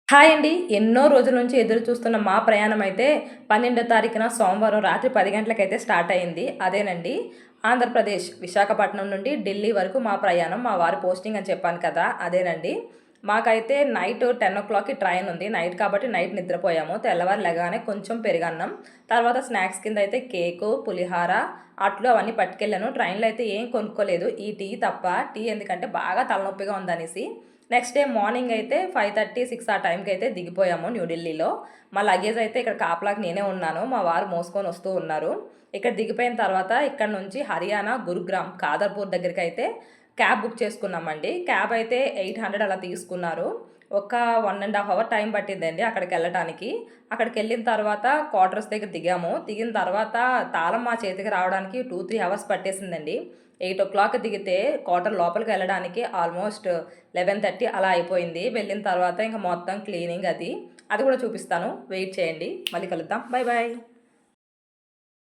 Hi అండి. ఎన్నో రోజుల నుంచి ఎదురు చూస్తున్న మా ప్రయాణం అయితే 12వ తారీఖున సోమవారం రాత్రి 10 గంటలకైతే స్టార్ట్ అయింది. అదేనండి ఆంధ్రప్రదేశ్ విశాఖపట్నం నుండి ఢిల్లీ వరకు మా ప్రయాణం. మా వారి పోస్టింగ్ అని చెప్పాను కదా! అదేనండి. మాకైతే నైట్ 10:00కి ట్రైన్ ఉంది. నైట్ కాబట్టి నైట్ నిద్రపోయాము. తెల్లవారు లెగానే కొంచెం పెరుగన్నం, తర్వాత స్నాక్స్ కింద అయితే కేకు, పులిహార, అట్లు అవన్నీ పట్టుకెళ్ళాను. ట్రైన్‌లో అయితే ఏం కొనుక్కోలేదు. ఈ టీ తప్ప. టీ ఎందుకంటే బాగా తలనొప్పిగా ఉందనేసి. నెక్స్ట్ డే మార్నింగ్ అయితే 5:30, 6 ఆ టైంకి అయితే దిగిపోయాము న్యూఢిల్లీలో. మా లగేజ్ అయితే ఇక్కడ కాపలాకి నేనే ఉన్నాను. మా వారు మోసుకొని వస్తూ ఉన్నారు. ఇక్కడ దిగిపోయిన తర్వాత ఇక్కడ నుంచి హర్యానా, గురుగ్రామ్, కాదర్పూర్ దగ్గరికైతే క్యాబ్ బుక్ చేసుకున్నామండి. క్యాబ్ అయితే 800 అలా తీసుకున్నారు. ఒక 1 ½ అవర్ టైం పట్టిందండి అక్కడికెళ్ళటానికి. అక్కడికెళ్ళిన తర్వాత క్వార్టర్స్ దగ్గర దిగాము. దిగిన తర్వాత తాళం మా చేతికి రావడానికి 2, 3 అవర్స్ పట్టేసిందండి. 8:00 దిగితే క్వార్టర్ లోపలికి వెళ్ళడానికి ఆల్మోస్ట్ 11:30 అలా అయిపోయింది. వెళ్ళిన తర్వాత ఇంక మొత్తం క్లీనింగ్ అది కూడా చూపిస్తాను. వెయిట్ చేయండి. మళ్ళీ కలుద్దాం. Bye bye.